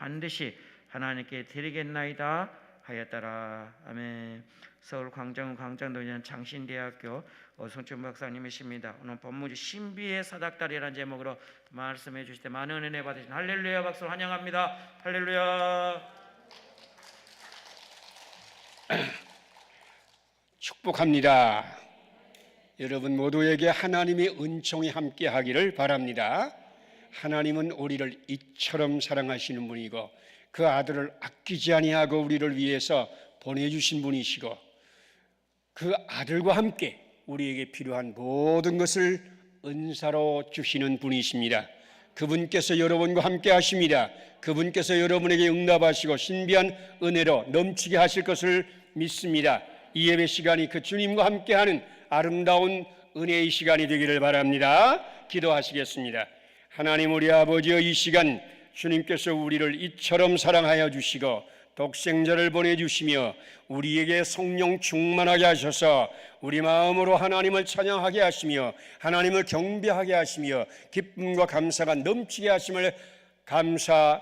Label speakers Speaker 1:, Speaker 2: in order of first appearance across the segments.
Speaker 1: 반드시 하나님께 드리겠나이다 하였더라. 아멘. 서울 광장도년 장신대학교 오성춘 박사님이십니다. 오늘 본문이 신비의 사닥다리라는 제목으로 말씀해 주실 때 많은 은혜 받으신 할렐루야 박수를 환영합니다. 할렐루야.
Speaker 2: 축복합니다. 여러분 모두에게 하나님의 은총이 함께 하기를 바랍니다. 하나님은 우리를 이처럼 사랑하시는 분이고 그 아들을 아끼지 아니하고 우리를 위해서 보내주신 분이시고 그 아들과 함께 우리에게 필요한 모든 것을 은사로 주시는 분이십니다. 그분께서 여러분과 함께 하십니다. 그분께서 여러분에게 응답하시고 신비한 은혜로 넘치게 하실 것을 믿습니다. 이 예배 시간이 그 주님과 함께하는 아름다운 은혜의 시간이 되기를 바랍니다. 기도하시겠습니다. 하나님 우리 아버지여, 이 시간 주님께서 우리를 이처럼 사랑하여 주시고 독생자를 보내주시며 우리에게 성령 충만하게 하셔서 우리 마음으로 하나님을 찬양하게 하시며 하나님을 경배하게 하시며 기쁨과 감사가 넘치게 하심을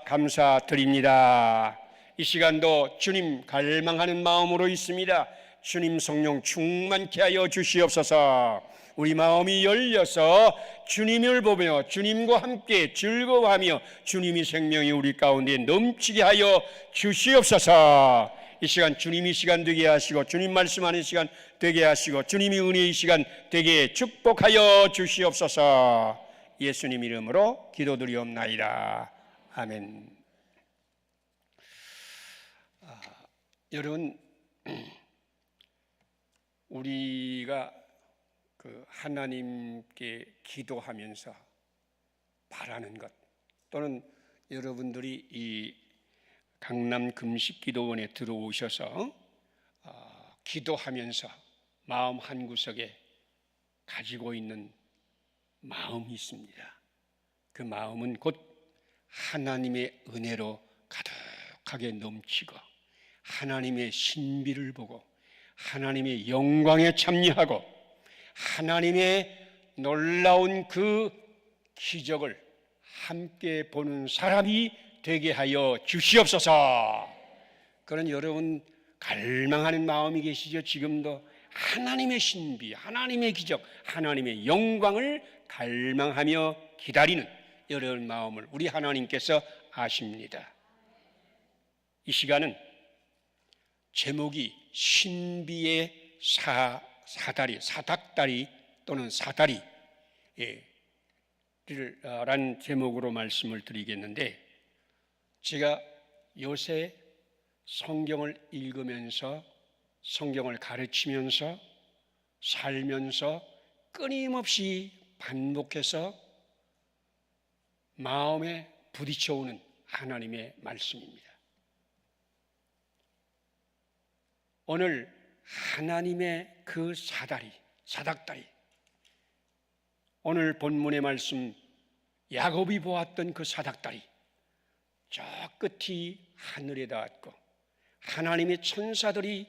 Speaker 2: 감사드립니다. 이 시간도 주님 갈망하는 마음으로 있습니다. 주님 성령 충만케 하여 주시옵소서. 우리 마음이 열려서 주님을 보며 주님과 함께 즐거워하며 주님의 생명이 우리 가운데 넘치게 하여 주시옵소서. 이 시간 주님이 시간 되게 하시고 주님 말씀하는 시간 되게 하시고 주님이 은혜의 시간 되게 축복하여 주시옵소서. 예수님 이름으로 기도드리옵나이다. 아멘. 여러분, 우리가 하나님께 기도하면서 바라는 것, 또는 여러분들이 이 강남 금식기도원에 들어오셔서 기도하면서 마음 한구석에 가지고 있는 마음이 있습니다. 그 마음은 곧 하나님의 은혜로 가득하게 넘치고 하나님의 신비를 보고 하나님의 영광에 참여하고 하나님의 놀라운 그 기적을 함께 보는 사람이 되게 하여 주시옵소서. 그런 여러분 갈망하는 마음이 계시죠? 지금도 하나님의 신비, 하나님의 기적, 하나님의 영광을 갈망하며 기다리는 여러분 마음을 우리 하나님께서 아십니다. 이 시간은 제목이 신비의 사다리, 사닥다리 또는 사다리란 제목으로 말씀을 드리겠는데, 제가 요새 성경을 읽으면서 성경을 가르치면서 살면서 끊임없이 반복해서 마음에 부딪혀오는 하나님의 말씀입니다. 오늘 하나님의 그 사닥다리, 오늘 본문의 말씀 야곱이 보았던 그 사닥다리, 저 끝이 하늘에 닿았고 하나님의 천사들이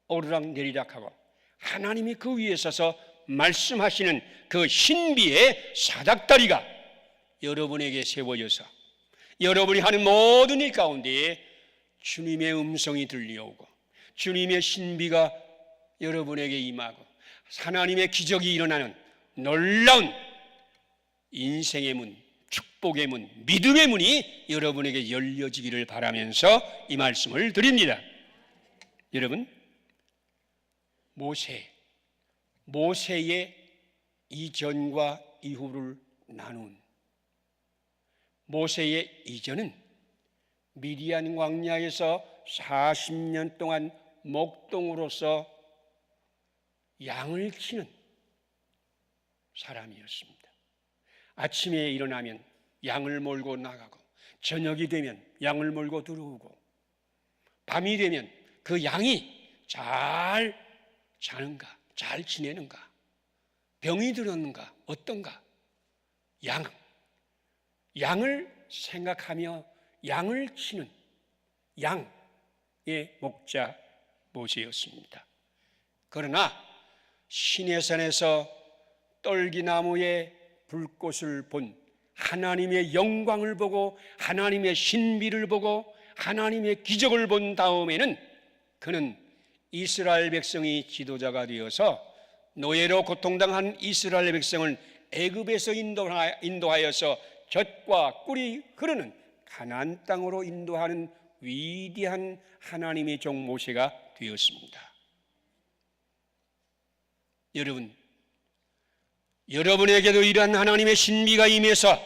Speaker 2: 오르락내리락하고 하나님이 그 위에 서서 말씀하시는 그 신비의 사닥다리가 여러분에게 세워져서 여러분이 하는 모든 일 가운데에 주님의 음성이 들려오고 주님의 신비가 여러분에게 임하고 하나님의 기적이 일어나는 놀라운 인생의 문, 축복의 문, 믿음의 문이 여러분에게 열려지기를 바라면서 이 말씀을 드립니다. 여러분, 모세의 이전과 이후를 나눈 모세의 이전은 미디안 광야에서 40년 동안 목동으로서 양을 치는 사람이었습니다. 아침에 일어나면 양을 몰고 나가고 저녁이 되면 양을 몰고 들어오고 밤이 되면 그 양이 잘 자는가, 잘 지내는가, 병이 들었는가, 어떤가, 양을 생각하며 양을 치는 양의 목자 모세였습니다. 그러나 시내산에서 떨기나무의 불꽃을 본 하나님의 영광을 보고 하나님의 신비를 보고 하나님의 기적을 본 다음에는 그는 이스라엘 백성이 지도자가 되어서 노예로 고통당한 이스라엘 백성을 애굽에서 인도하여서 젖과 꿀이 흐르는 가나안 땅으로 인도하는 위대한 하나님의 종 모세가 되었습니다. 여러분에게도 이러한 하나님의 신비가 임해서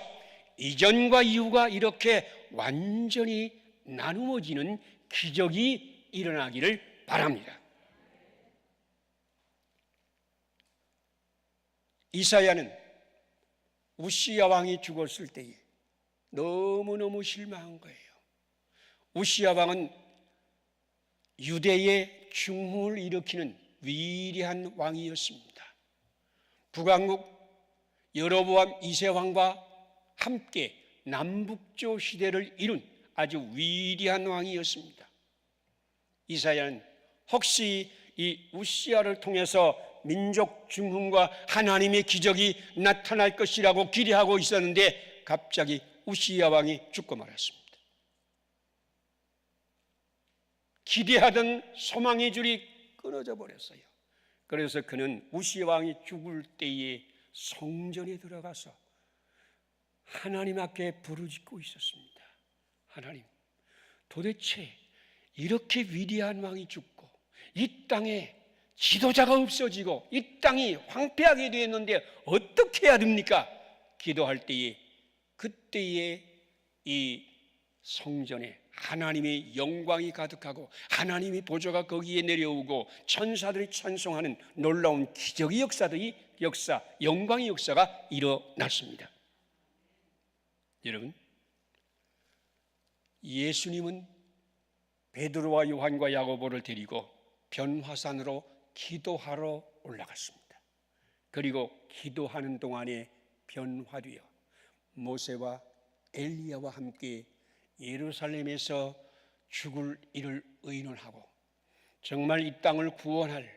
Speaker 2: 이전과 이후가 이렇게 완전히 나누어지는 기적이 일어나기를 바랍니다. 이사야는 우시야 왕이 죽었을 때에 너무너무 실망한 거예요. 우시야 왕은 유대의 중흥을 일으키는 위대한 왕이었습니다. 북왕국 여로보암 2세 왕과 함께 남북조 시대를 이룬 아주 위대한 왕이었습니다. 이사야는 혹시 이 우시야를 통해서 민족 중흥과 하나님의 기적이 나타날 것이라고 기대하고 있었는데 갑자기 우시야 왕이 죽고 말았습니다. 기대하던 소망의 줄이 끊어져 버렸어요. 그래서 그는 우시야 왕이 죽을 때에 성전에 들어가서 하나님 앞에 부르짖고 있었습니다. 하나님, 도대체 이렇게 위대한 왕이 죽고 이 땅에 지도자가 없어지고 이 땅이 황폐하게 되었는데 어떻게 해야 됩니까? 기도할 때에 그때에 이 성전에 하나님의 영광이 가득하고 하나님의 보좌가 거기에 내려오고 천사들이 찬송하는 놀라운 기적의 영광의 역사가 일어났습니다. 여러분, 예수님은 베드로와 요한과 야고보를 데리고 변화산으로 기도하러 올라갔습니다. 그리고 기도하는 동안에 변화되어 모세와 엘리야와 함께 예루살렘에서 죽을 이를 의논하고 정말 이 땅을 구원할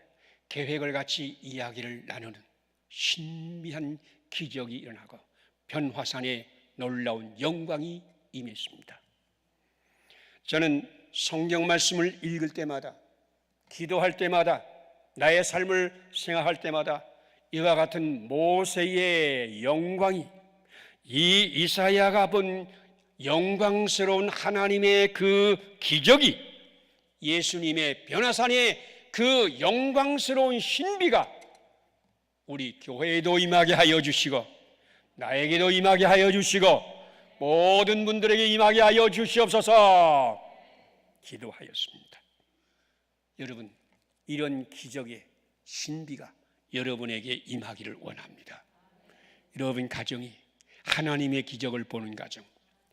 Speaker 2: 계획을 같이 이야기를 나누는 신비한 기적이 일어나고 변화산에 놀라운 영광이 임했습니다. 저는 성경 말씀을 읽을 때마다 기도할 때마다 나의 삶을 생각할 때마다 이와 같은 모세의 영광이 이 이사야가 본 영광스러운 하나님의 그 기적이 예수님의 변화산의 그 영광스러운 신비가 우리 교회에도 임하게 하여 주시고 나에게도 임하게 하여 주시고 모든 분들에게 임하게 하여 주시옵소서 기도하였습니다. 여러분, 이런 기적의 신비가 여러분에게 임하기를 원합니다. 여러분 가정이 하나님의 기적을 보는 가정,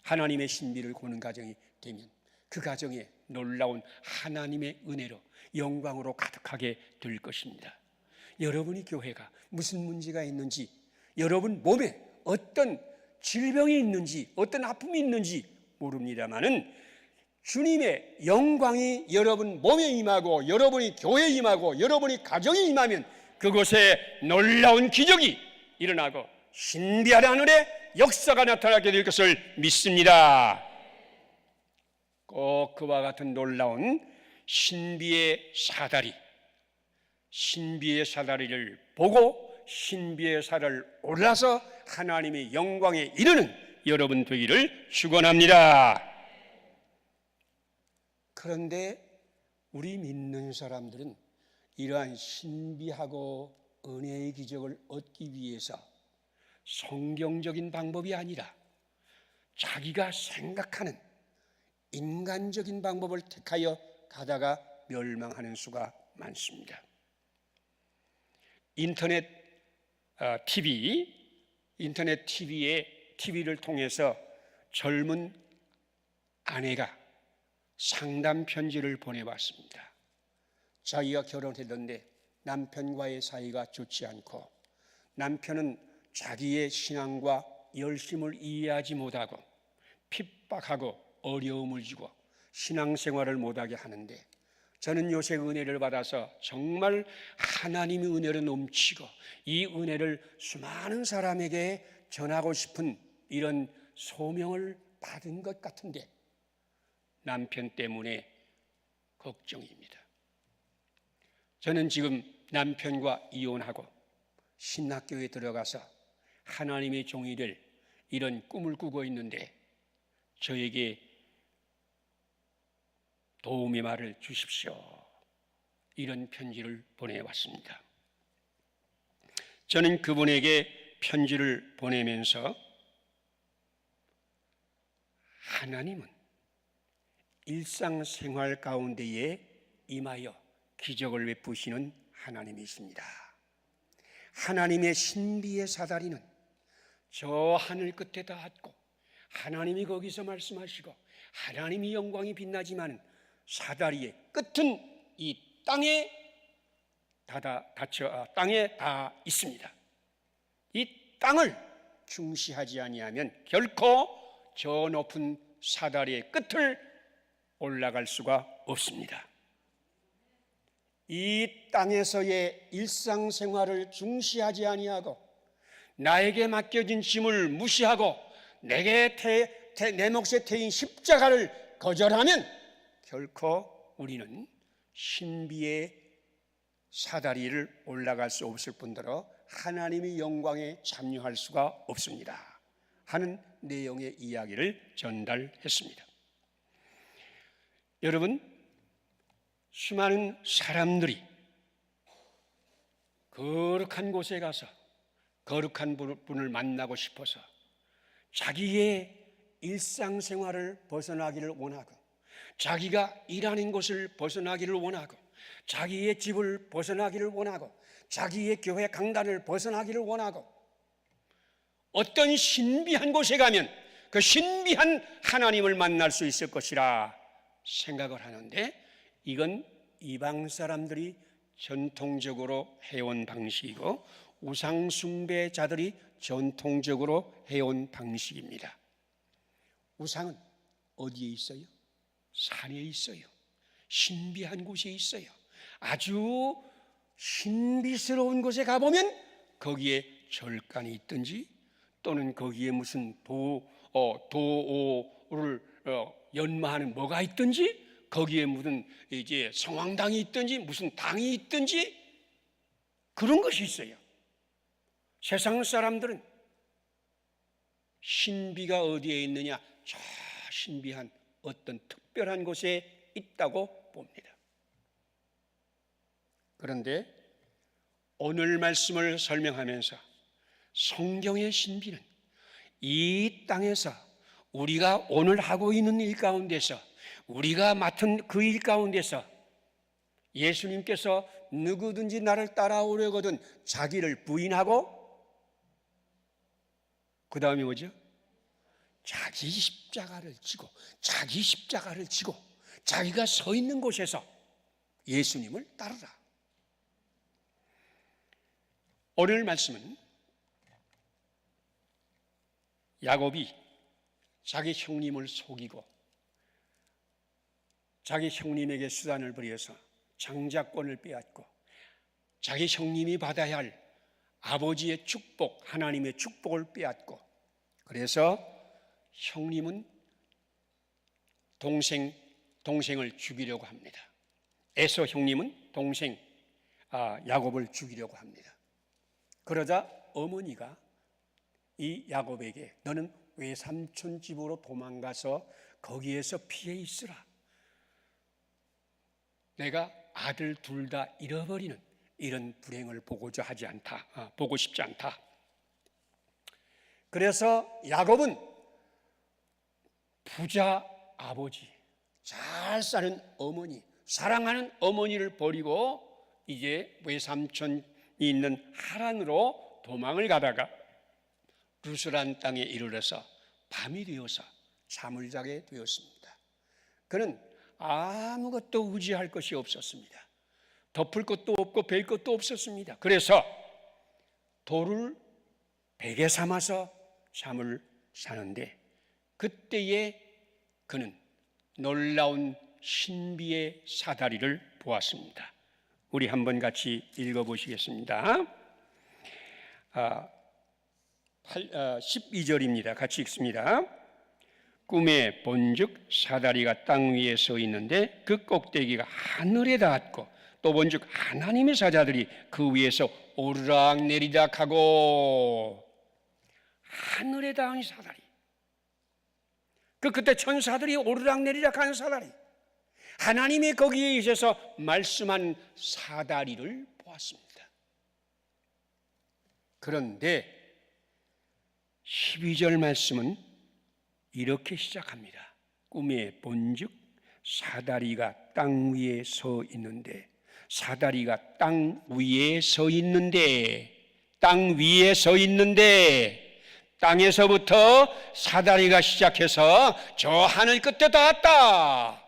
Speaker 2: 하나님의 신비를 보는 가정이 되면 그 가정에 놀라운 하나님의 은혜로 영광으로 가득하게 될 것입니다. 여러분이 교회가 무슨 문제가 있는지, 여러분 몸에 어떤 질병이 있는지, 어떤 아픔이 있는지 모릅니다마는 주님의 영광이 여러분 몸에 임하고 여러분이 교회에 임하고 여러분이 가정에 임하면 그곳에 놀라운 기적이 일어나고 신비한 하늘의 역사가 나타나게 될 것을 믿습니다. 꼭 그와 같은 놀라운 신비의 사다리를 보고 신비의 사다리를 올라서 하나님의 영광에 이르는 여러분 되기를 축원합니다. 그런데 우리 믿는 사람들은 이러한 신비하고 은혜의 기적을 얻기 위해서 성경적인 방법이 아니라 자기가 생각하는 인간적인 방법을 택하여 가다가 멸망하는 수가 많습니다. 인터넷 TV를 통해서 젊은 아내가 상담 편지를 보내봤습니다. 자기가 결혼했는데 남편과의 사이가 좋지 않고 남편은 자기의 신앙과 열심을 이해하지 못하고 핍박하고 어려움을 주고 신앙생활을 못하게 하는데 저는 요새 은혜를 받아서 정말 하나님의 은혜로 넘치고 이 은혜를 수많은 사람에게 전하고 싶은 이런 소명을 받은 것 같은데 남편 때문에 걱정입니다. 저는 지금 남편과 이혼하고 신학교에 들어가서 하나님의 종이 될 이런 꿈을 꾸고 있는데 저에게 도움의 말을 주십시오. 이런 편지를 보내왔습니다. 저는 그분에게 편지를 보내면서 하나님은 일상생활 가운데에 임하여 기적을 베푸시는 하나님이십니다. 하나님의 신비의 사다리는 저 하늘 끝에 닿았고 하나님이 거기서 말씀하시고 하나님이 영광이 빛나지만 사다리의 끝은 이 땅에 땅에 닿아 있습니다. 이 땅을 중시하지 아니하면 결코 저 높은 사다리의 끝을 올라갈 수가 없습니다. 이 땅에서의 일상생활을 중시하지 아니하고 나에게 맡겨진 짐을 무시하고 내 몫에 태인 십자가를 거절하면 결코 우리는 신비의 사다리를 올라갈 수 없을 뿐더러 하나님의 영광에 참여할 수가 없습니다 하는 내용의 이야기를 전달했습니다. 여러분, 수많은 사람들이 거룩한 곳에 가서 거룩한 분을 만나고 싶어서 자기의 일상생활을 벗어나기를 원하고 자기가 일하는 곳을 벗어나기를 원하고 자기의 집을 벗어나기를 원하고 자기의 교회 강단을 벗어나기를 원하고 어떤 신비한 곳에 가면 그 신비한 하나님을 만날 수 있을 것이라 생각을 하는데 이건 이방 사람들이 전통적으로 해온 방식이고 우상 숭배자들이 전통적으로 해온 방식입니다. 우상은 어디에 있어요? 산에 있어요. 신비한 곳에 있어요. 아주 신비스러운 곳에 가보면 거기에 절간이 있든지 또는 거기에 무슨 도를 연마하는 뭐가 있든지 거기에 무슨 이제 성황당이 있든지 무슨 당이 있든지 그런 것이 있어요. 세상 사람들은 신비가 어디에 있느냐? 저 신비한 어떤 특별한 곳에 있다고 봅니다. 그런데 오늘 말씀을 설명하면서 성경의 신비는 이 땅에서 우리가 오늘 하고 있는 일 가운데서 우리가 맡은 그 일 가운데서 예수님께서 누구든지 나를 따라오려거든 자기를 부인하고 그 다음에 뭐죠? 자기 십자가를 지고 자기가 서 있는 곳에서 예수님을 따르라. 오늘 말씀은 야곱이 자기 형님을 속이고 자기 형님에게 수단을 벌여서 장자권을 빼앗고 자기 형님이 받아야 할 아버지의 축복, 하나님의 축복을 빼앗고 그래서 형님은 동생을 죽이려고 합니다. 에서 형님은 동생 야곱을 죽이려고 합니다. 그러자 어머니가 이 야곱에게 너는 외삼촌 집으로 도망가서 거기에서 피해 있으라. 내가 아들 둘 다 잃어버리는 이런 불행을 보고 싶지 않다. 그래서 야곱은 부자 아버지, 잘 사는 어머니, 사랑하는 어머니를 버리고 이제 외삼촌이 있는 하란으로 도망을 가다가 루스란 땅에 이르러서 밤이 되어서 잠을 자게 되었습니다. 그는 아무것도 의지할 것이 없었습니다. 덮을 것도 없고 벨 것도 없었습니다. 그래서 돌을 베개 삼아서 잠을 자는데 그때에 그는 놀라운 신비의 사다리를 보았습니다. 우리 한번 같이 읽어보시겠습니다. 12절입니다. 같이 읽습니다. 꿈에 본즉 사다리가 땅 위에 서 있는데 그 꼭대기가 하늘에 닿았고 또 본즉 하나님의 사자들이 그 위에서 오르락 내리락 하고. 하늘에 닿은 사다리. 그때 천사들이 오르락 내리락 하는 사다리. 하나님이 거기에 있어서 말씀한 사다리를 보았습니다. 그런데 12절 말씀은 이렇게 시작합니다. 꿈에 본즉 사다리가 땅 위에 서 있는데, 사다리가 땅 위에 서 있는데, 땅 위에 서 있는데, 땅에서부터 사다리가 시작해서 저 하늘 끝에 닿았다.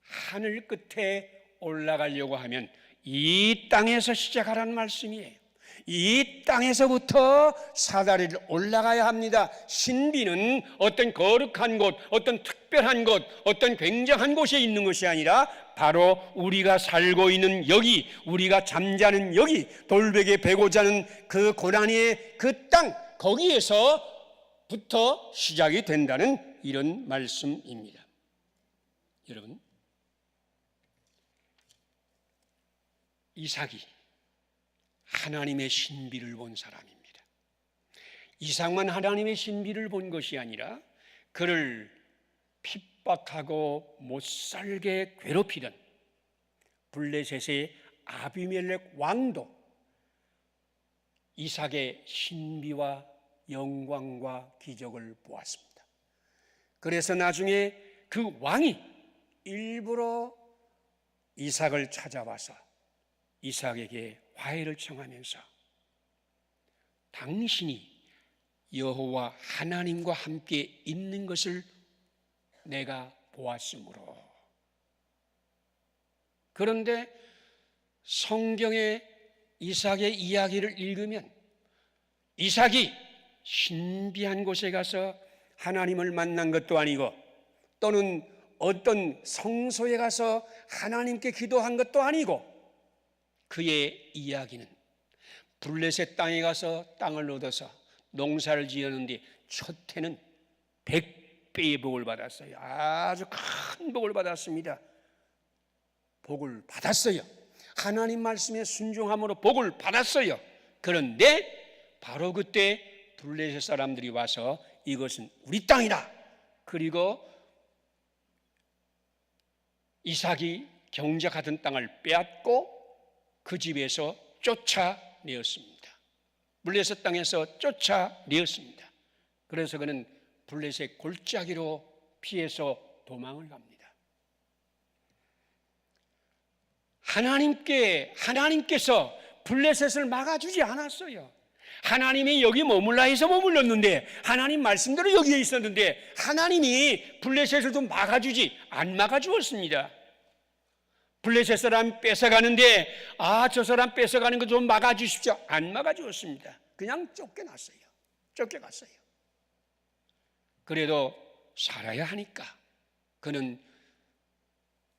Speaker 2: 하늘 끝에 올라가려고 하면 이 땅에서 시작하라는 말씀이에요. 이 땅에서부터 사다리를 올라가야 합니다. 신비는 어떤 거룩한 곳, 어떤 특별한 곳, 어떤 굉장한 곳에 있는 것이 아니라 바로 우리가 살고 있는 여기, 우리가 잠자는 여기, 돌베개 베고 자는 그 고난의 그 땅, 거기에서부터 시작이 된다는 이런 말씀입니다. 여러분, 이삭이 하나님의 신비를 본 사람입니다. 이삭만 하나님의 신비를 본 것이 아니라 그를 핍박하고 못살게 괴롭히던 블레셋의 아비멜렉 왕도 이삭의 신비와 영광과 기적을 보았습니다. 그래서 나중에 그 왕이 일부러 이삭을 찾아와서 이삭에게 화해를 청하면서 당신이 여호와 하나님과 함께 있는 것을 내가 보았으므로. 그런데 성경의 이삭의 이야기를 읽으면 이삭이 신비한 곳에 가서 하나님을 만난 것도 아니고 또는 어떤 성소에 가서 하나님께 기도한 것도 아니고 그의 이야기는 블레셋 땅에 가서 땅을 얻어서 농사를 지었는데 첫 해는 100배의 복을 받았어요. 아주 큰 복을 받았습니다. 복을 받았어요. 하나님 말씀에 순종함으로 복을 받았어요. 그런데 바로 그때 블레셋 사람들이 와서 이것은 우리 땅이다. 그리고 이삭이 경작하던 땅을 빼앗고 그 집에서 쫓아내었습니다. 블레셋 땅에서 쫓아내었습니다. 그래서 그는 블레셋 골짜기로 피해서 도망을 갑니다. 하나님께서 블레셋을 막아주지 않았어요. 하나님이 여기 머물라 해서 머물렀는데, 하나님 말씀대로 여기에 있었는데 하나님이 블레셋을 좀 막아주지 안 막아주었습니다. 블레셋 사람 뺏어가는데 저 사람 뺏어가는 거 좀 막아주십시오. 안 막아주었습니다. 그냥 쫓겨났어요. 쫓겨갔어요. 그래도 살아야 하니까 그는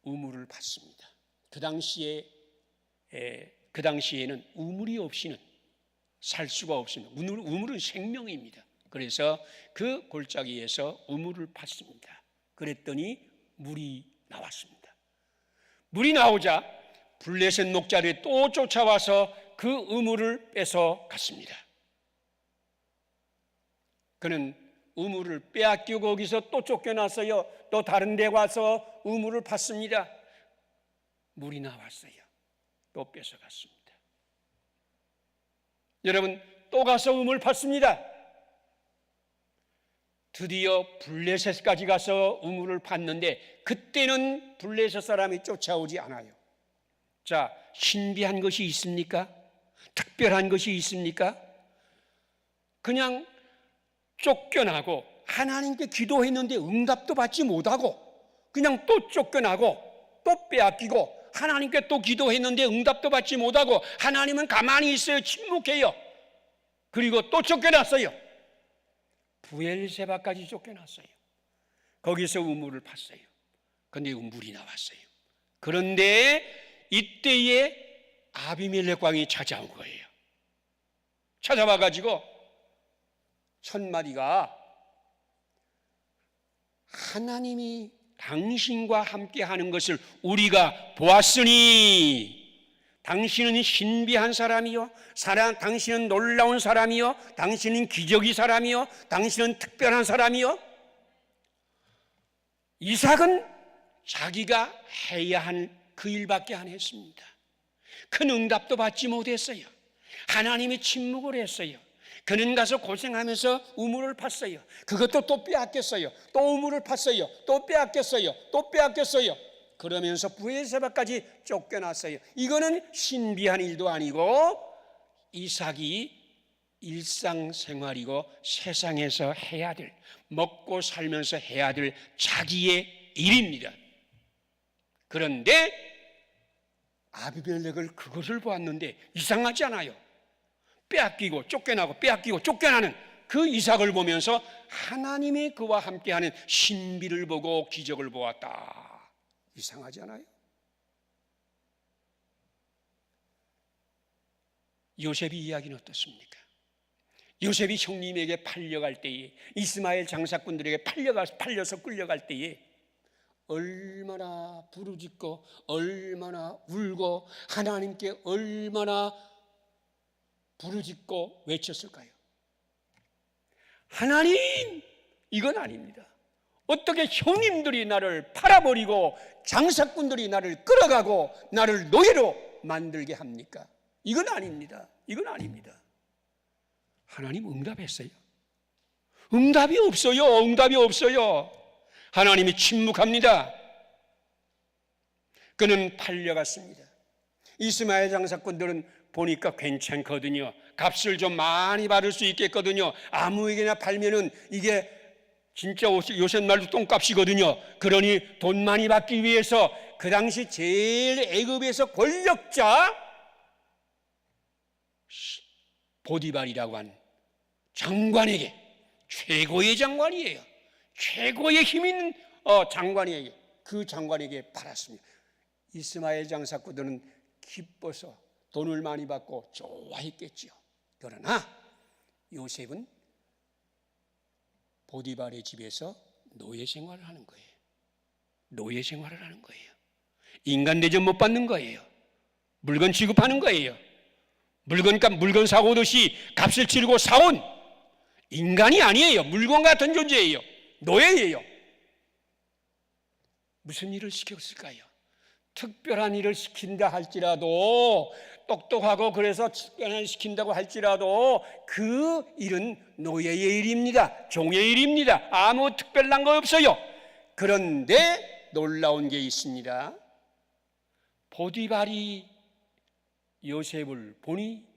Speaker 2: 우물을 팠습니다. 그 당시에는 우물이 없이는 살 수가 없습니다. 우물은 생명입니다. 그래서 그 골짜기에서 우물을 팠습니다. 그랬더니 물이 나왔습니다. 물이 나오자 블레셋 목자들이 또 쫓아와서 그 우물을 뺏어 갔습니다. 그는 우물을 빼앗기고 거기서 또 쫓겨났어요. 또 다른 데 와서 우물을 팠습니다. 물이 나왔어요. 또 뺏어 갔습니다. 여러분, 또 가서 우물 팠습니다. 드디어 블레셋까지 가서 우물을 팠는데 그때는 블레셋 사람이 쫓아오지 않아요. 자, 신비한 것이 있습니까? 특별한 것이 있습니까? 그냥 쫓겨나고 하나님께 기도했는데 응답도 받지 못하고 그냥 또 쫓겨나고 또 빼앗기고 하나님께 또 기도했는데 응답도 받지 못하고 하나님은 가만히 있어요. 침묵해요. 그리고 또 쫓겨났어요. 부엘세바까지 쫓겨났어요. 거기서 우물을 팠어요. 그런데 물이 나왔어요. 그런데 이때에 아비멜렉 왕이 찾아온 거예요. 찾아와 가지고 첫마디가 하나님이 당신과 함께 하는 것을 우리가 보았으니 당신은 신비한 사람이요, 당신은 놀라운 사람이요, 당신은 기적의 사람이요, 당신은 특별한 사람이요. 이삭은 자기가 해야 할 그 일밖에 안 했습니다. 큰 응답도 받지 못했어요. 하나님이 침묵을 했어요. 그는 가서 고생하면서 우물을 팠어요. 그것도 또 빼앗겼어요. 또 우물을 팠어요. 또 빼앗겼어요. 또 빼앗겼어요. 그러면서 브에세바까지 쫓겨났어요. 이거는 신비한 일도 아니고 이삭이 일상생활이고 세상에서 해야 될, 먹고 살면서 해야 될 자기의 일입니다. 그런데 아비멜렉을 그것을 보았는데 이상하지 않아요? 빼앗기고 쫓겨나고 빼앗기고 쫓겨나는 그 이삭을 보면서 하나님이 그와 함께하는 신비를 보고 기적을 보았다. 이상하지 않아요? 요셉의 이야기는 어떻습니까? 요셉이 형님에게 팔려갈 때에, 이스마엘 장사꾼들에게 팔려서 끌려갈 때에 얼마나 부르짖고 얼마나 울고 하나님께 얼마나 부르짖고 외쳤을까요? 하나님, 이건 아닙니다. 어떻게 형님들이 나를 팔아버리고 장사꾼들이 나를 끌어가고 나를 노예로 만들게 합니까? 이건 아닙니다. 이건 아닙니다. 하나님 응답했어요. 응답이 없어요. 응답이 없어요. 하나님이 침묵합니다. 그는 팔려갔습니다. 이스마엘 장사꾼들은 보니까 괜찮거든요. 값을 좀 많이 받을 수 있겠거든요. 아무에게나 팔면은 이게 진짜 요새 말도 똥값이거든요. 그러니 돈 많이 받기 위해서 그 당시 제일 애굽에서 권력자 보디발이라고 한 장관에게, 최고의 장관이에요. 최고의 힘 있는 장관이에요. 그 장관에게 팔았습니다. 이스마엘 장사꾼들은 기뻐서 돈을 많이 받고 좋아했겠지요. 그러나 요셉은 보디발의 집에서 노예 생활을 하는 거예요. 노예 생활을 하는 거예요. 인간 대접 못 받는 거예요. 물건 취급하는 거예요. 물건 사오듯이 값을 치르고 사온 인간이 아니에요. 물건 같은 존재예요. 노예예요. 무슨 일을 시켰을까요? 특별한 일을 시킨다 할지라도, 똑똑하고 그래서 특별한 일을 시킨다고 할지라도 그 일은 노예의 일입니다. 종의 일입니다. 아무 특별한 거 없어요. 그런데 놀라운 게 있습니다. 보디발이 요셉을 보니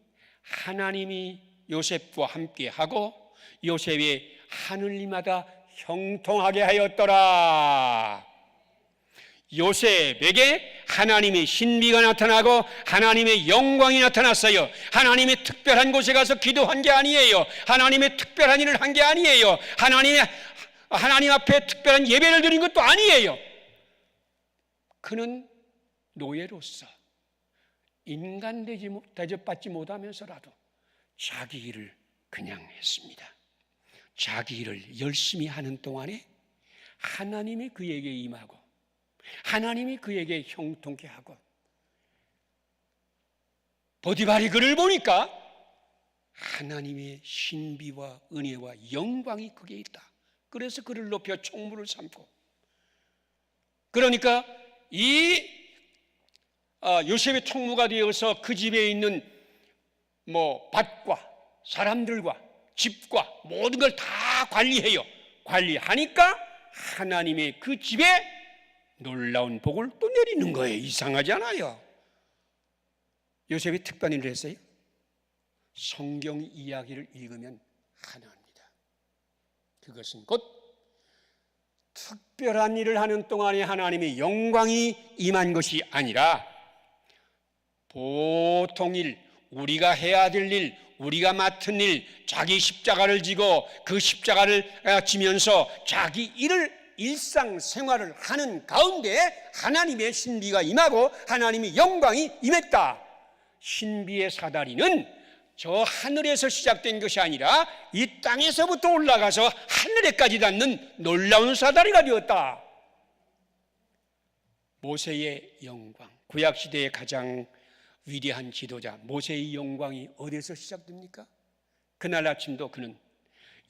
Speaker 2: 하나님이 요셉과 함께하고 요셉의 하늘님마다 형통하게 하였더라. 요셉에게 하나님의 신비가 나타나고 하나님의 영광이 나타났어요. 하나님의 특별한 곳에 가서 기도한 게 아니에요. 하나님의 특별한 일을 한 게 아니에요. 하나님 앞에 특별한 예배를 드린 것도 아니에요. 그는 노예로서 인간 대접받지 못하면서라도 자기 일을 그냥 했습니다. 자기 일을 열심히 하는 동안에 하나님이 그에게 임하고 하나님이 그에게 형통케 하고, 보디발이 그를 보니까 하나님의 신비와 은혜와 영광이 그게 있다. 그래서 그를 높여 총무를 삼고, 그러니까 이 요셉의 총무가 되어서 그 집에 있는 밭과 사람들과 집과 모든 걸 다 관리해요. 관리하니까 하나님의 그 집에 놀라운 복을 또 내리는 거예요. 이상하지 않아요? 요셉이 특별한 일을 했어요? 성경 이야기를 읽으면 하나입니다. 그것은 곧 특별한 일을 하는 동안에 하나님의 영광이 임한 것이 아니라 보통 일, 우리가 해야 될 일, 우리가 맡은 일, 자기 십자가를 지고 그 십자가를 지면서 자기 일을 일상생활을 하는 가운데 하나님의 신비가 임하고 하나님의 영광이 임했다. 신비의 사다리는 저 하늘에서 시작된 것이 아니라 이 땅에서부터 올라가서 하늘에까지 닿는 놀라운 사다리가 되었다. 모세의 영광, 구약시대의 가장 위대한 지도자 모세의 영광이 어디서 시작됩니까? 그날 아침도 그는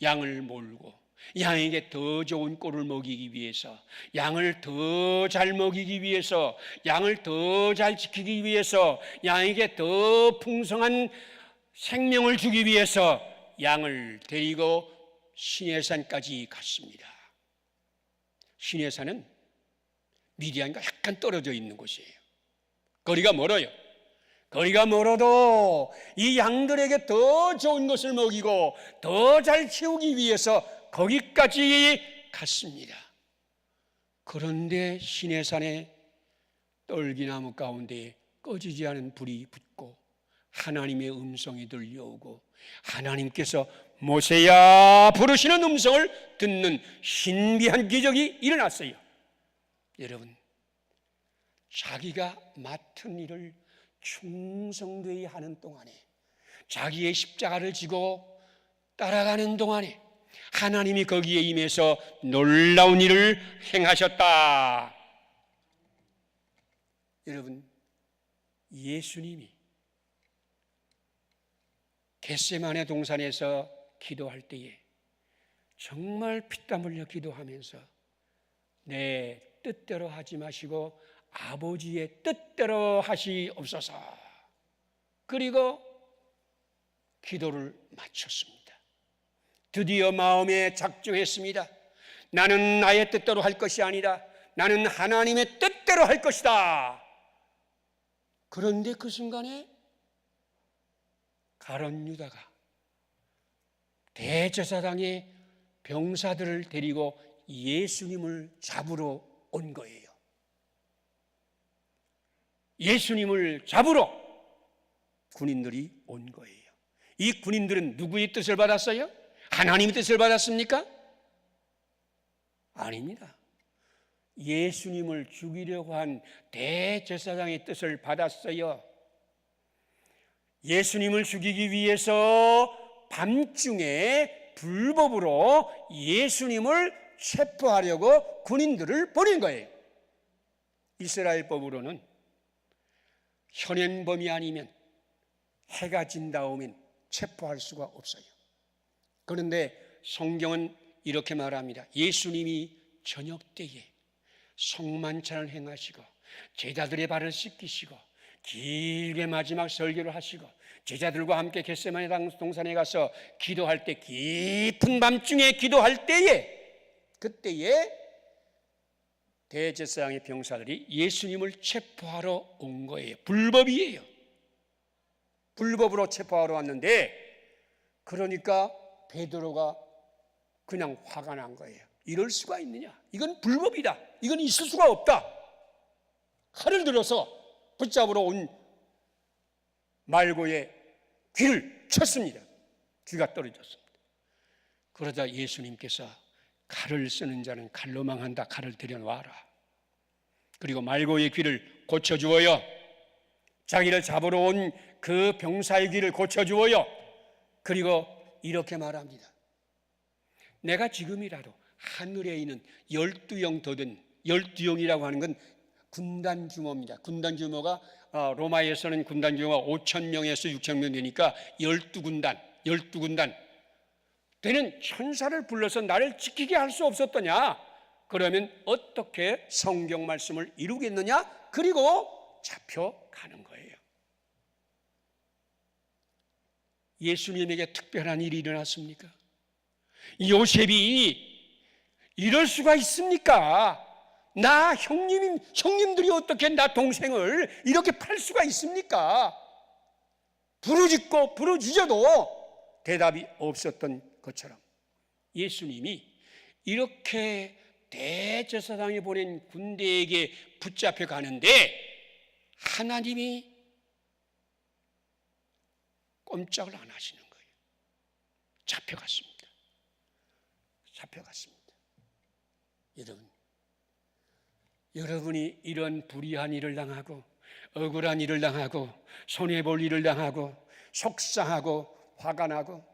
Speaker 2: 양을 몰고 양에게 더 좋은 꼴을 먹이기 위해서, 양을 더 잘 먹이기 위해서, 양을 더 잘 지키기 위해서, 양에게 더 풍성한 생명을 주기 위해서 양을 데리고 시내산까지 갔습니다. 시내산은 미디안과 약간 떨어져 있는 곳이에요. 거리가 멀어요. 거리가 멀어도 이 양들에게 더 좋은 것을 먹이고 더 잘 키우기 위해서 거기까지 갔습니다. 그런데 시내산에 떨기나무 가운데 꺼지지 않은 불이 붙고 하나님의 음성이 들려오고 하나님께서 모세야 부르시는 음성을 듣는 신비한 기적이 일어났어요. 여러분, 자기가 맡은 일을 충성되이 하는 동안에, 자기의 십자가를 지고 따라가는 동안에 하나님이 거기에 임해서 놀라운 일을 행하셨다. 여러분, 예수님이 겟세마네 동산에서 기도할 때에 정말 피땀 흘려 기도하면서 내 뜻대로 하지 마시고 아버지의 뜻대로 하시옵소서. 그리고 기도를 마쳤습니다. 드디어 마음에 작정했습니다. 나는 나의 뜻대로 할 것이 아니라 나는 하나님의 뜻대로 할 것이다. 그런데 그 순간에 가룟 유다가 대제사장의 병사들을 데리고 예수님을 잡으러 온 거예요. 예수님을 잡으러 군인들이 온 거예요. 이 군인들은 누구의 뜻을 받았어요? 하나님의 뜻을 받았습니까? 아닙니다. 예수님을 죽이려고 한 대제사장의 뜻을 받았어요. 예수님을 죽이기 위해서 밤중에 불법으로 예수님을 체포하려고 군인들을 보낸 거예요. 이스라엘 법으로는 현행범이 아니면 해가 진 다음엔 체포할 수가 없어요. 그런데 성경은 이렇게 말합니다. 예수님이 저녁 때에 성만찬을 행하시고 제자들의 발을 씻기시고 길게 마지막 설교를 하시고 제자들과 함께 겟세마네 동산에 가서 기도할 때, 깊은 밤중에 기도할 때에, 그때에 대제사장의 병사들이 예수님을 체포하러 온 거예요. 불법이에요. 불법으로 체포하러 왔는데, 그러니까 베드로가 그냥 화가 난 거예요. 이럴 수가 있느냐? 이건 불법이다. 이건 있을 수가 없다. 칼을 들어서 붙잡으러 온 말고의 귀를 쳤습니다. 귀가 떨어졌습니다. 그러자 예수님께서 칼을 쓰는 자는 칼로 망한다. 칼을 들여놔라. 그리고 말고의 귀를 고쳐주어요. 자기를 잡으러 온 그 병사의 귀를 고쳐주어요. 그리고 이렇게 말합니다. 내가 지금이라도 하늘에 있는 12영 더든, 12영이라고 하는 건 군단 규모입니다. 군단 규모가 로마에서는 군단 규모가 5,000명에서 6,000명 되니까 12군단 되는 천사를 불러서 나를 지키게 할 수 없었더냐? 그러면 어떻게 성경 말씀을 이루겠느냐? 그리고 잡혀가는 거예요. 예수님에게 특별한 일이 일어났습니까? 요셉이 이럴 수가 있습니까? 나 형님들이 어떻게 나 동생을 이렇게 팔 수가 있습니까? 부르짖고 부르짖어도 대답이 없었던 것처럼 예수님이 이렇게 대제사장이 보낸 군대에게 붙잡혀 가는데 하나님이 꼼짝을 안 하시는 거예요. 잡혀갔습니다. 여러분이 이런 불의한 일을 당하고 억울한 일을 당하고 손해볼 일을 당하고 속상하고 화가 나고,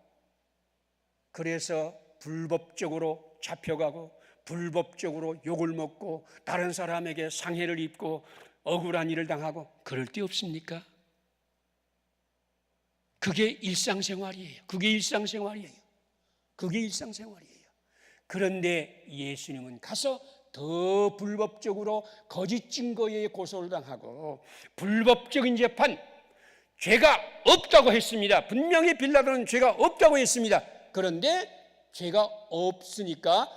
Speaker 2: 그래서 불법적으로 잡혀가고 불법적으로 욕을 먹고 다른 사람에게 상해를 입고 억울한 일을 당하고 그럴 데 없습니까? 그게 일상생활이에요. 그게 일상생활이에요. 그런데 예수님은 가서 더 불법적으로 거짓 증거에 고소를 당하고 불법적인 재판, 죄가 없다고 했습니다. 분명히 빌라도는 죄가 없다고 했습니다. 그런데 죄가 없으니까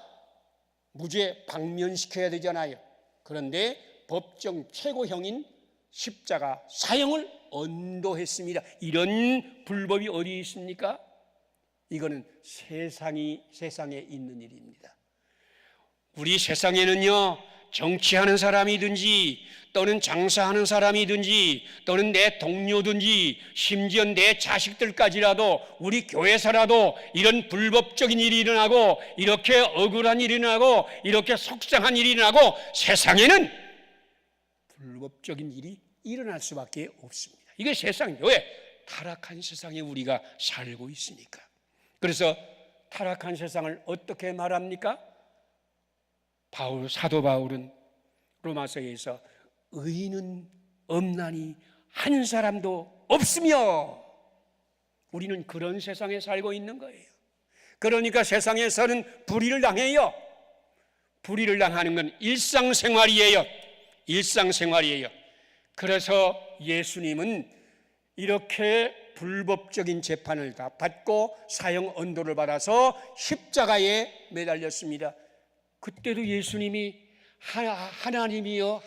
Speaker 2: 무죄 방면시켜야 되잖아요. 그런데 법정 최고형인 십자가 사형을 언도했습니다. 이런 불법이 어디 있습니까? 이거는 세상에 있는 일입니다. 우리 세상에는요, 정치하는 사람이든지 또는 장사하는 사람이든지 또는 내 동료든지 심지어 내 자식들까지라도 우리 교회에서라도 이런 불법적인 일이 일어나고 이렇게 억울한 일이 일어나고 이렇게 속상한 일이 일어나고 세상에는 불법적인 일이 일어날 수밖에 없습니다. 이게 세상, 왜? 타락한 세상에 우리가 살고 있으니까. 그래서 타락한 세상을 어떻게 말합니까? 사도 바울은 로마서에서 의인은 없나니 한 사람도 없으며, 우리는 그런 세상에 살고 있는 거예요. 그러니까 세상에서는 불의를 당해요. 불의를 당하는 건 일상생활이에요. 그래서 예수님은 이렇게 불법적인 재판을 다 받고 사형 언도를 받아서 십자가에 매달렸습니다. 그때도 예수님이 하나님이여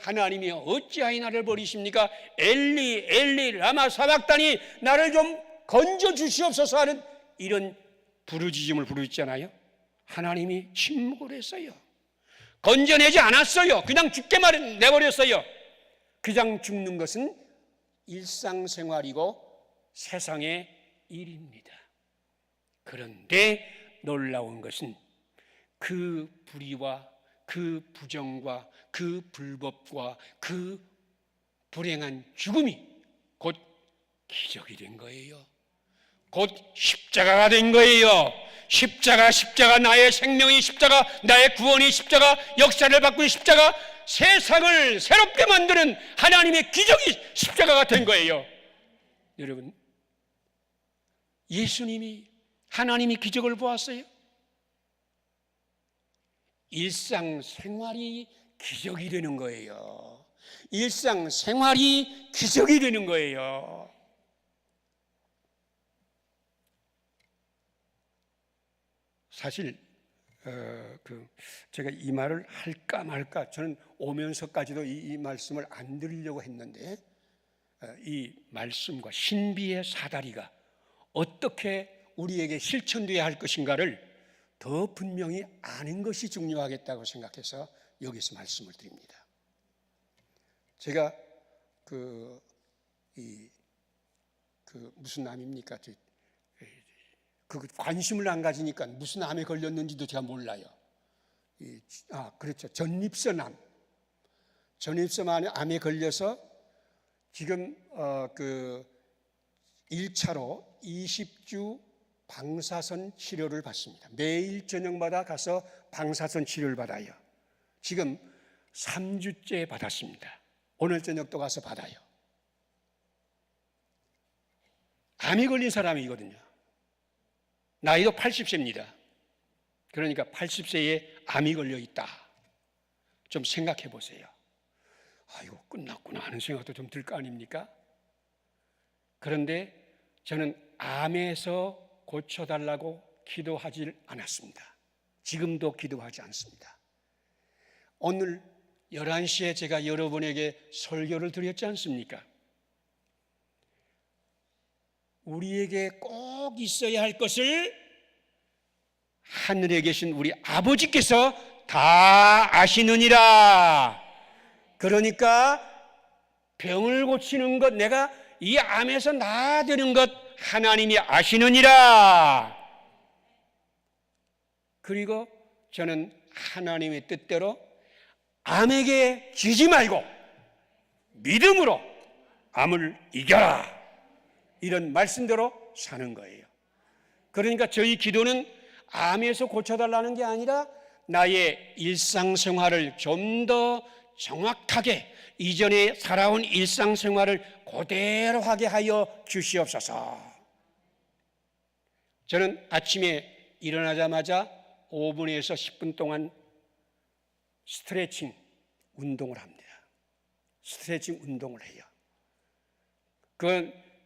Speaker 2: 어찌하여 나를 버리십니까? 엘리 엘리 라마 사박다니, 나를 좀 건져 주시옵소서 하는 이런 부르짖음을 부르짖잖아요. 하나님이 침묵을 했어요. 건져내지 않았어요. 그냥 죽게만 내버렸어요. 그냥 죽는 것은 일상생활이고 세상의 일입니다. 그런데 놀라운 것은 그 불의와 그 부정과 그 불법과 그 불행한 죽음이 곧 기적이 된 거예요. 곧 십자가가 된 거예요. 십자가 나의 생명이, 십자가 나의 구원이, 십자가 역사를 바꾸는 십자가, 세상을 새롭게 만드는 하나님의 기적이 십자가가 된 거예요. 여러분, 예수님이, 하나님이 기적을 보았어요. 일상생활이 기적이 되는 거예요. 일상생활이 기적이 되는 거예요. 사실 제가 이 말을 할까 말까, 저는 오면서까지도 이 말씀을 안 드리려고 했는데, 이 말씀과 신비의 사다리가 어떻게 우리에게 실천되어야 할 것인가를 더 분명히 아는 것이 중요하겠다고 생각해서 여기서 말씀을 드립니다. 제가 무슨 암입니까? 관심을 안 가지니까 무슨 암에 걸렸는지도 제가 몰라요. 그렇죠. 전립선암. 전립선암에 걸려서 지금 1차로 20주 방사선 치료를 받습니다. 매일 저녁마다 가서 방사선 치료를 받아요. 지금 3주째 받았습니다. 오늘 저녁도 가서 받아요. 암이 걸린 사람이거든요. 나이도 80세입니다. 그러니까 80세에 암이 걸려 있다. 좀 생각해 보세요. 아이고, 끝났구나 하는 생각도 좀 들 거 아닙니까? 그런데 저는 암에서 고쳐달라고 기도하지 않았습니다. 지금도 기도하지 않습니다. 오늘 11시에 제가 여러분에게 설교를 드렸지 않습니까? 우리에게 꼭 있어야 할 것을 하늘에 계신 우리 아버지께서 다 아시느니라. 그러니까 병을 고치는 것, 내가 이 암에서 나아지는 것 하나님이 아시느니라. 그리고 저는 하나님의 뜻대로 암에게 지지 말고 믿음으로 암을 이겨라. 이런 말씀대로 사는 거예요. 그러니까 저희 기도는 암에서 고쳐달라는 게 아니라 나의 일상생활을 좀 더 정확하게 이전에 살아온 일상생활을 그대로 하게 하여 주시옵소서. 저는 아침에 일어나자마자 5분에서 10분 동안 스트레칭 운동을 합니다. 스트레칭 운동을 해요.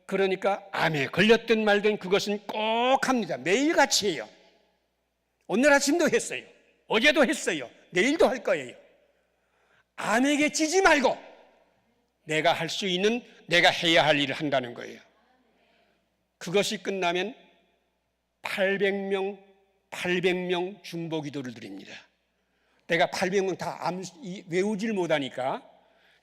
Speaker 2: 그러니까 암에 걸렸든 말든 그것은 꼭 합니다. 매일같이 해요. 오늘 아침도 했어요. 어제도 했어요. 내일도 할 거예요. 암에게 지지 말고 내가 할 수 있는, 내가 해야 할 일을 한다는 거예요. 그것이 끝나면 800명 중보 기도를 드립니다. 내가 800명 다 외우질 못하니까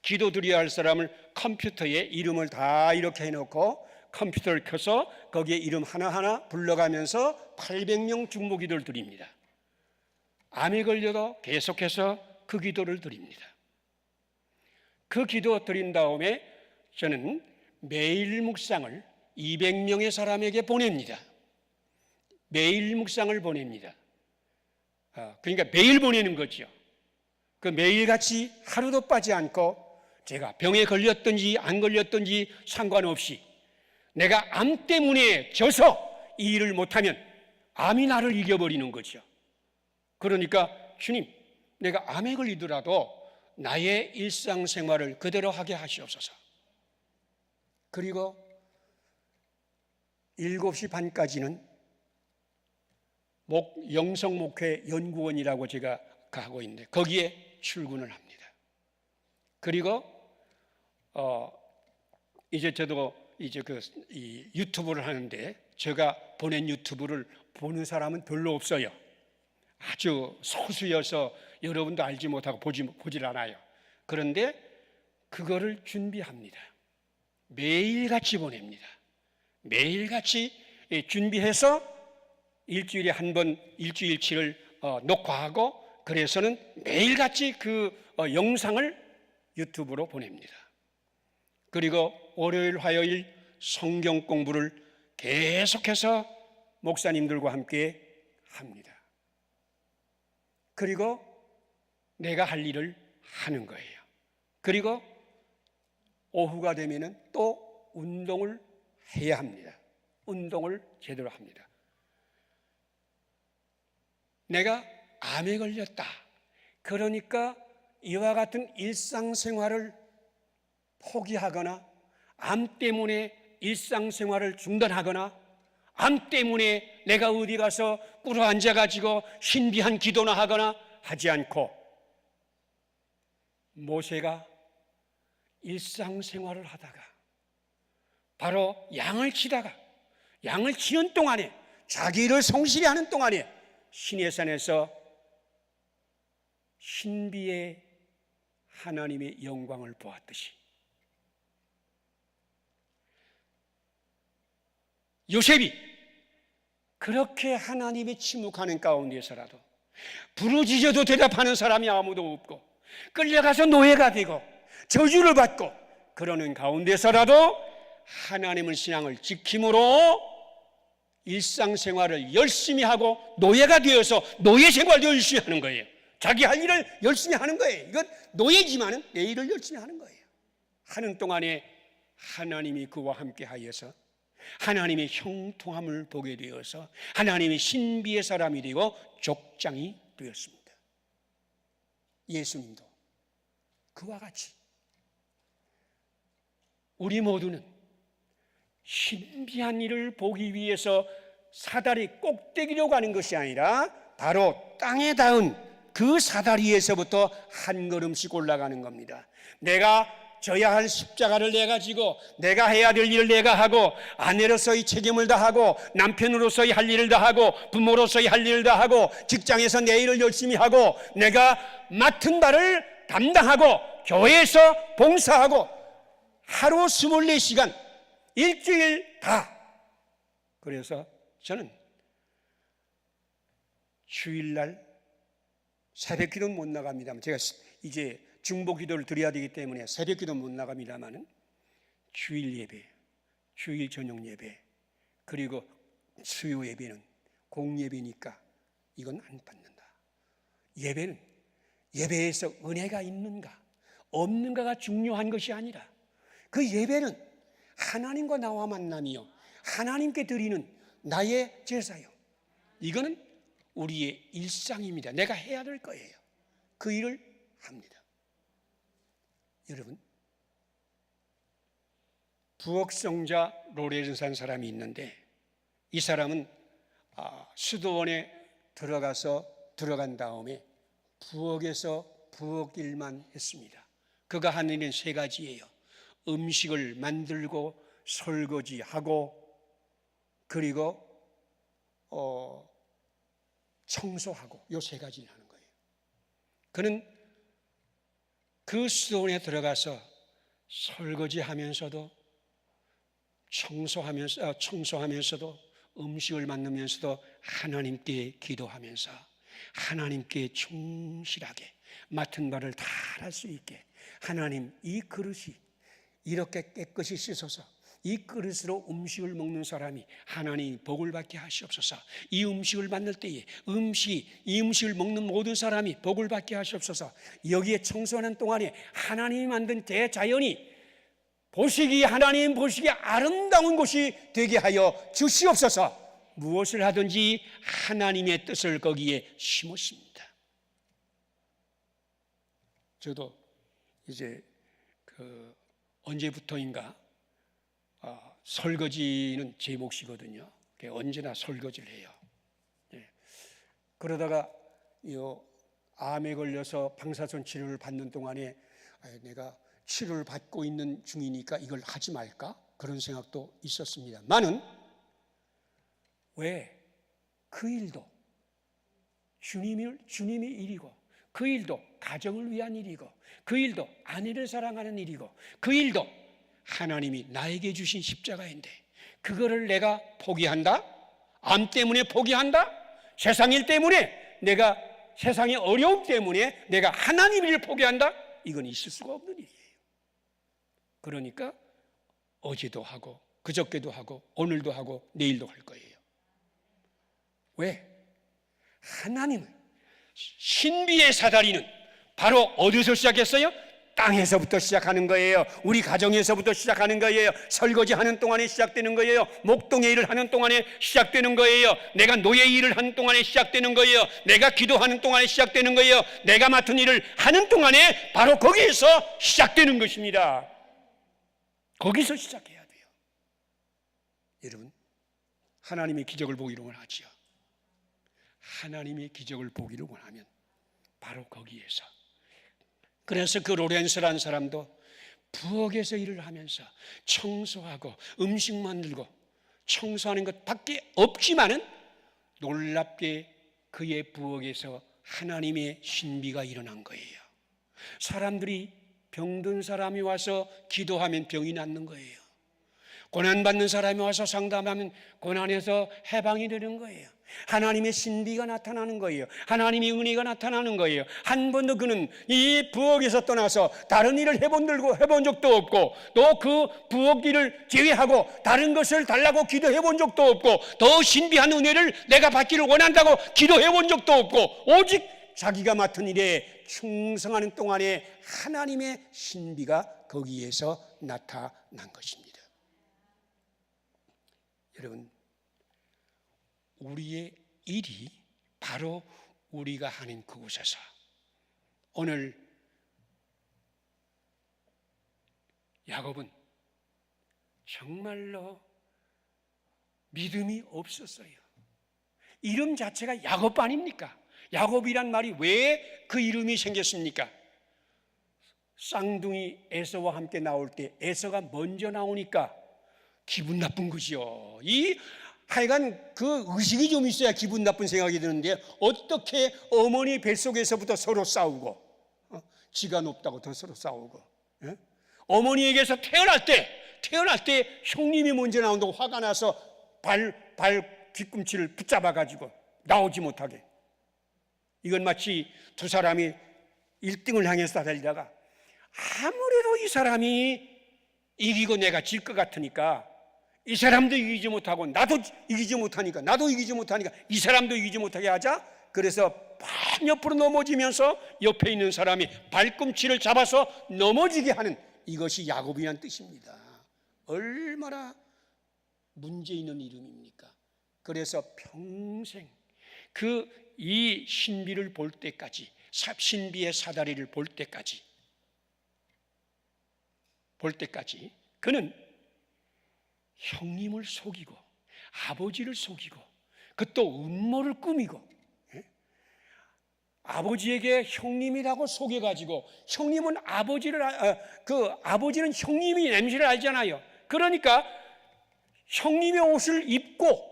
Speaker 2: 기도 드려야 할 사람을 컴퓨터에 이름을 다 이렇게 해놓고 컴퓨터를 켜서 거기에 이름 하나하나 불러가면서 800명 중보 기도를 드립니다. 암에 걸려도 계속해서 그 기도를 드립니다. 그 기도 드린 다음에 저는 매일 묵상을 200명의 사람에게 보냅니다. 매일 묵상을 보냅니다. 그러니까 매일 보내는 거죠. 그 매일같이 하루도 빠지 않고 제가 병에 걸렸든지 안 걸렸든지 상관없이 내가 암 때문에 져서 이 일을 못하면 암이 나를 이겨버리는 거죠. 그러니까 주님, 내가 암에 걸리더라도 나의 일상생활을 그대로 하게 하시옵소서. 그리고 7시 반까지는 영성목회 연구원이라고 제가 하고 있는데 거기에 출근을 합니다. 그리고 이제 저도 이제 이 유튜브를 하는데 제가 보낸 유튜브를 보는 사람은 별로 없어요. 아주 소수여서 여러분도 알지 못하고 보질 않아요. 그런데 그거를 준비합니다. 매일같이 보냅니다. 매일같이 준비해서 일주일에 한 번 일주일치를 녹화하고 그래서는 매일같이 그 영상을 유튜브로 보냅니다. 그리고 월요일, 화요일 성경 공부를 계속해서 목사님들과 함께 합니다. 그리고 내가 할 일을 하는 거예요. 그리고 오후가 되면은 또 운동을 해야 합니다. 운동을 제대로 합니다. 내가 암에 걸렸다. 그러니까 이와 같은 일상생활을 포기하거나 암 때문에 일상생활을 중단하거나 암 때문에 내가 어디 가서 꿇어 앉아가지고 신비한 기도나 하거나 하지 않고 모세가 일상생활을 하다가 바로 양을 치다가 양을 치는 동안에 자기 일을 성실히 하는 동안에 시내산에서 신비의 하나님의 영광을 보았듯이 요셉이 그렇게 하나님의 침묵하는 가운데서라도 부르짖어도 대답하는 사람이 아무도 없고 끌려가서 노예가 되고 저주를 받고 그러는 가운데서라도 하나님의 신앙을 지킴으로 일상생활을 열심히 하고 노예가 되어서 노예 생활도 열심히 하는 거예요. 자기 할 일을 열심히 하는 거예요. 이건 노예지만은 내 일을 열심히 하는 거예요. 하는 동안에 하나님이 그와 함께 하여서 하나님의 형통함을 보게 되어서 하나님의 신비의 사람이 되고 족장이 되었습니다. 예수님도 그와 같이 우리 모두는 신비한 일을 보기 위해서 사다리 꼭대기로 가는 것이 아니라 바로 땅에 닿은 그 사다리에서부터 한 걸음씩 올라가는 겁니다. 내가 져야 할 십자가를 내가 지고 내가 해야 될 일을 내가 하고 아내로서의 책임을 다하고 남편으로서의 할 일을 다하고 부모로서의 할 일을 다하고 직장에서 내 일을 열심히 하고 내가 맡은 바를 담당하고 교회에서 봉사하고 하루 24시간 일주일 다. 그래서 저는 주일날 새벽기도는 못 나갑니다만 제가 이제 중보 기도를 드려야 되기 때문에 새벽기도 못 나갑니다만은 주일 예배 주일 저녁 예배, 그리고 수요 예배는 공예배니까 이건 안 받는다. 예배는 예배에서 은혜가 있는가 없는가가 중요한 것이 아니라 그 예배는 하나님과 나와 만남이요 하나님께 드리는 나의 제사요. 이거는 우리의 일상입니다. 내가 해야 될 거예요. 그 일을 합니다. 여러분, 부엌성자 로렌산 사람이 있는데 이 사람은 수도원에 들어간 다음에 부엌에서 부엌 일만 했습니다. 그가 하는 일은 세 가지예요. 음식을 만들고 설거지하고 그리고 청소하고 이 세 가지를 하는 거예요. 그는 그 수도원에 들어가서 설거지하면서도 청소하면서도 음식을 만들면서도 하나님께 기도하면서 하나님께 충실하게 맡은 바를 다 할 수 있게 하나님 이 그릇이 이렇게 깨끗이 씻어서 이 그릇으로 음식을 먹는 사람이 하나님 복을 받게 하시옵소서. 이 음식을 만들 때에 이 음식을 먹는 모든 사람이 복을 받게 하시옵소서. 여기에 청소하는 동안에 하나님이 만든 대자연이 하나님 보시기에 아름다운 곳이 되게 하여 주시옵소서. 무엇을 하든지 하나님의 뜻을 거기에 심었습니다. 저도 이제 언제부터인가 설거지는 제 몫이거든요. 언제나 설거지를 해요. 그러다가 암에 걸려서 방사선 치료를 받는 동안에 내가 치료를 받고 있는 중이니까 이걸 하지 말까? 그런 생각도 있었습니다만은 왜 그 일도 주님의 일이고 그 일도 가정을 위한 일이고 그 일도 아내를 사랑하는 일이고 그 일도 하나님이 나에게 주신 십자가인데 그거를 내가 포기한다? 암 때문에 포기한다? 세상 일 때문에 내가 세상의 어려움 때문에 내가 하나님 일을 포기한다? 이건 있을 수가 없는 일이에요. 그러니까 어제도 하고 그저께도 하고 오늘도 하고 내일도 할 거예요. 왜? 하나님은 신비의 사다리는 바로 어디서 시작했어요? 땅에서부터 시작하는 거예요. 우리 가정에서부터 시작하는 거예요. 설거지하는 동안에 시작되는 거예요. 목동의 일을 하는 동안에 시작되는 거예요. 내가 노예 일을 하는 동안에 시작되는 거예요. 내가 기도하는 동안에 시작되는 거예요. 내가 맡은 일을 하는 동안에 바로 거기에서 시작되는 것입니다. 거기서 시작해야 돼요. 여러분, 하나님의 기적을 보기를 원하지요. 하나님의 기적을 보기를 원하면 바로 거기에서. 그래서 그 로렌스라는 사람도 부엌에서 일을 하면서 청소하고 음식 만들고 청소하는 것밖에 없지만은 놀랍게 그의 부엌에서 하나님의 신비가 일어난 거예요. 사람들이 병든 사람이 와서 기도하면 병이 낫는 거예요. 고난받는 사람이 와서 상담하면 고난에서 해방이 되는 거예요. 하나님의 신비가 나타나는 거예요. 하나님의 은혜가 나타나는 거예요. 한 번도 그는 이 부엌에서 떠나서 다른 일을 해본 적도 없고 또 그 부엌 일을 제외하고 다른 것을 달라고 기도해 본 적도 없고 더 신비한 은혜를 내가 받기를 원한다고 기도해 본 적도 없고 오직 자기가 맡은 일에 충성하는 동안에 하나님의 신비가 거기에서 나타난 것입니다. 여러분, 우리의 일이 바로 우리가 하는 그곳에서 오늘 야곱은 정말로 믿음이 없었어요. 이름 자체가 야곱 아닙니까? 야곱이란 말이 왜 그 이름이 생겼습니까? 쌍둥이 에서와 함께 나올 때 에서가 먼저 나오니까 기분 나쁜 거죠. 하여간 그 의식이 좀 있어야 기분 나쁜 생각이 드는데 어떻게 어머니 뱃속에서부터 서로 싸우고 지가 높다고 더 서로 싸우고 어머니에게서 태어날 때 형님이 먼저 나온다고 화가 나서 발 뒤꿈치를 붙잡아가지고 나오지 못하게. 이건 마치 두 사람이 1등을 향해서 달리다가 아무래도 이 사람이 이기고 내가 질 것 같으니까 이 사람도 이기지 못하고 나도 이기지 못하니까 이 사람도 이기지 못하게 하자. 그래서 반 옆으로 넘어지면서 옆에 있는 사람이 발꿈치를 잡아서 넘어지게 하는, 이것이 야곱이란 뜻입니다. 얼마나 문제 있는 이름입니까? 그래서 평생 이 신비를 볼 때까지, 신비의 사다리를 볼 때까지 그는 형님을 속이고 아버지를 속이고 그것도 음모를 꾸미고, 아버지에게 형님이라고 속여가지고, 형님은 아버지는 형님이 냄새를 알잖아요. 그러니까 형님의 옷을 입고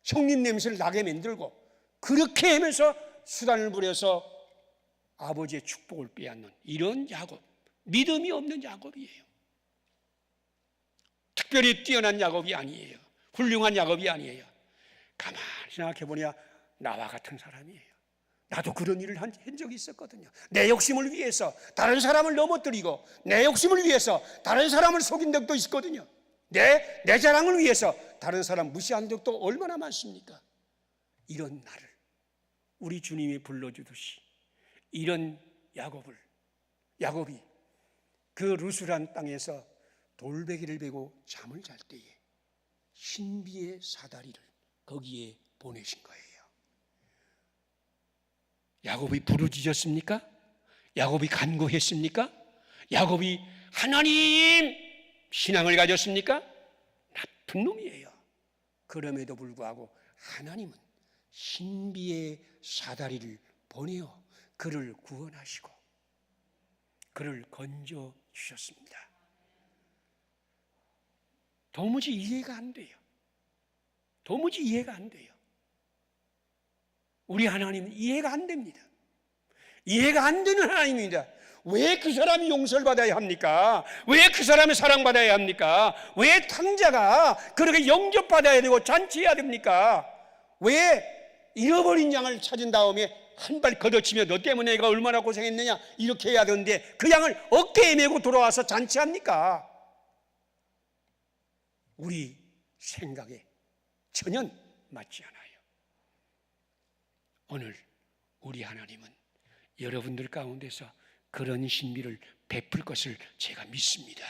Speaker 2: 형님 냄새를 나게 만들고, 그렇게 하면서 수단을 부려서 아버지의 축복을 빼앗는 이런 야곱, 믿음이 없는 야곱이에요. 특별히 뛰어난 야곱이 아니에요. 훌륭한 야곱이 아니에요. 가만히 생각해보니 나와 같은 사람이에요. 나도 그런 일을 한 적이 있었거든요. 내 욕심을 위해서 다른 사람을 넘어뜨리고, 내 욕심을 위해서 다른 사람을 속인 적도 있었거든요. 내 자랑을 위해서 다른 사람 무시한 적도 얼마나 많습니까? 이런 나를 우리 주님이 불러주듯이, 이런 야곱이 그 루스란 땅에서 돌베개를 베고 잠을 잘 때에 신비의 사다리를 거기에 보내신 거예요. 야곱이 부르짖었습니까? 야곱이 간구했습니까? 야곱이 하나님 신앙을 가졌습니까? 나쁜 놈이에요. 그럼에도 불구하고 하나님은 신비의 사다리를 보내어 그를 구원하시고 그를 건져 주셨습니다. 도무지 이해가 안 돼요. 도무지 이해가 안 돼요. 우리 하나님은 이해가 안 됩니다. 이해가 안 되는 하나님입니다. 왜 그 사람이 용서를 받아야 합니까? 왜 그 사람이 사랑받아야 합니까? 왜 탕자가 그렇게 영접받아야 되고 잔치해야 됩니까? 왜 잃어버린 양을 찾은 다음에 한 발 걷어치며 너 때문에 내가 얼마나 고생했느냐 이렇게 해야 되는데 그 양을 어깨에 메고 돌아와서 잔치합니까? 우리 생각에 전혀 맞지 않아요. 오늘 우리 하나님은 여러분들 가운데서 그런 신비를 베풀 것을 제가 믿습니다.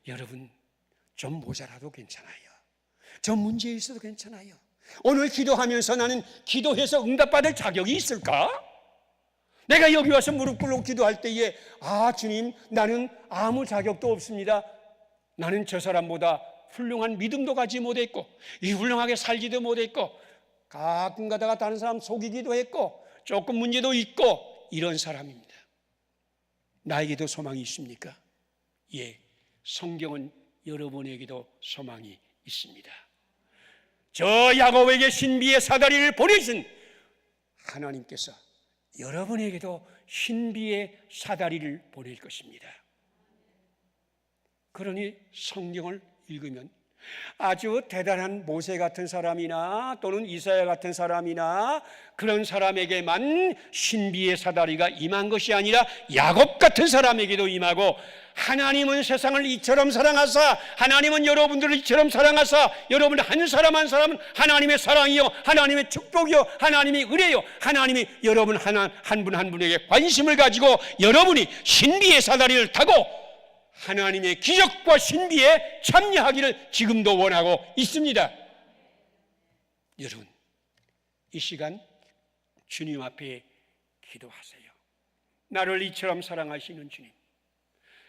Speaker 2: 여러분 좀 모자라도 괜찮아요. 좀 문제 있어도 괜찮아요. 오늘 기도하면서 나는 기도해서 응답받을 자격이 있을까? 내가 여기 와서 무릎 꿇고 기도할 때에 주님 나는 아무 자격도 없습니다. 나는 저 사람보다 훌륭한 믿음도 가지 못했고 이 훌륭하게 살지도 못했고 가끔 가다가 다른 사람 속이기도 했고 조금 문제도 있고 이런 사람입니다. 나에게도 소망이 있습니까? 예, 성경은 여러분에게도 소망이 있습니다. 저 야곱에게 신비의 사다리를 보내신 하나님께서 여러분에게도 신비의 사다리를 보낼 것입니다. 그러니 성경을 읽으면 아주 대단한 모세 같은 사람이나 또는 이사야 같은 사람이나 그런 사람에게만 신비의 사다리가 임한 것이 아니라 야곱 같은 사람에게도 임하고, 하나님은 세상을 이처럼 사랑하사, 하나님은 여러분들을 이처럼 사랑하사, 여러분 한 사람 한 사람은 하나님의 사랑이요 하나님의 축복이요 하나님의 은혜요, 하나님이 여러분 한 분 한 분에게 관심을 가지고 여러분이 신비의 사다리를 타고 하나님의 기적과 신비에 참여하기를 지금도 원하고 있습니다. 여러분 이 시간 주님 앞에 기도하세요. 나를 이처럼 사랑하시는 주님,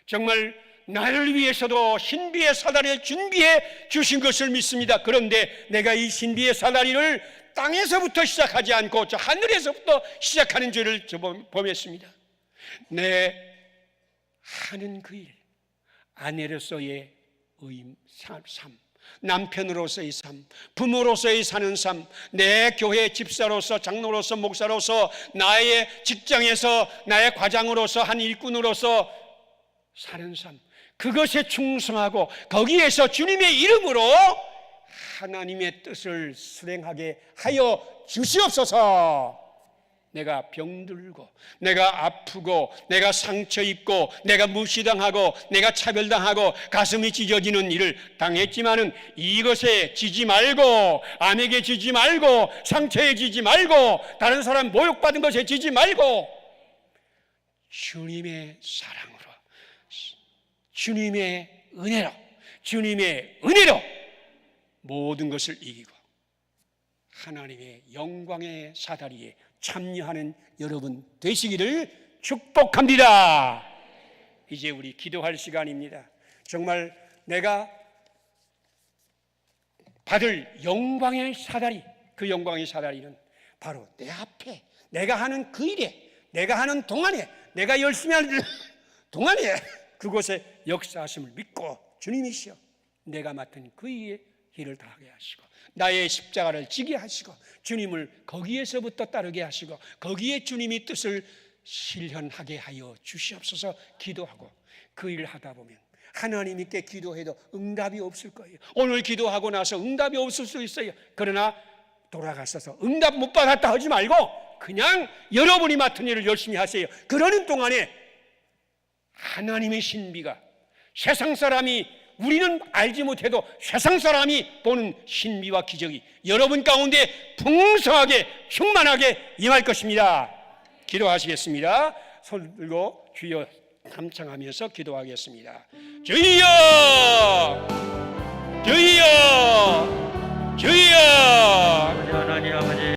Speaker 2: 정말 나를 위해서도 신비의 사다리를 준비해 주신 것을 믿습니다. 그런데 내가 이 신비의 사다리를 땅에서부터 시작하지 않고 저 하늘에서부터 시작하는 죄를 범했습니다. 내 하는 그 일, 아내로서의 삶, 남편으로서의 삶, 부모로서의 사는 삶, 내 교회 집사로서, 장로로서, 목사로서, 나의 직장에서, 나의 과장으로서, 한 일꾼으로서 사는 삶, 그것에 충성하고 거기에서 주님의 이름으로 하나님의 뜻을 수행하게 하여 주시옵소서. 내가 병들고, 내가 아프고, 내가 상처 입고, 내가 무시당하고, 내가 차별당하고, 가슴이 찢어지는 일을 당했지만은 이것에 지지 말고, 암에게 지지 말고, 상처에 지지 말고, 다른 사람 모욕받은 것에 지지 말고, 주님의 사랑으로, 주님의 은혜로 모든 것을 이기고 하나님의 영광의 사다리에 참여하는 여러분 되시기를 축복합니다. 이제 우리 기도할 시간입니다. 정말 내가 받을 영광의 사다리, 그 영광의 사다리는 바로 내 앞에, 내가 하는 그 일에, 내가 하는 동안에, 내가 열심히 하는 동안에 그곳에 역사하심을 믿고 주님이시여 내가 맡은 그 일을 다하게 하시고 나의 십자가를 지게 하시고 주님을 거기에서부터 따르게 하시고 거기에 주님의 뜻을 실현하게 하여 주시옵소서. 기도하고 그 일을 하다 보면 하나님께 기도해도 응답이 없을 거예요. 오늘 기도하고 나서 응답이 없을 수 있어요. 그러나 돌아가셔서 응답 못 받았다 하지 말고 그냥 여러분이 맡은 일을 열심히 하세요. 그러는 동안에 하나님의 신비가 세상 사람이, 우리는 알지 못해도 세상 사람이 보는 신비와 기적이 여러분 가운데 풍성하게 충만하게 임할 것입니다. 기도하시겠습니다. 손 들고 주여 함창하면서 기도하겠습니다. 주여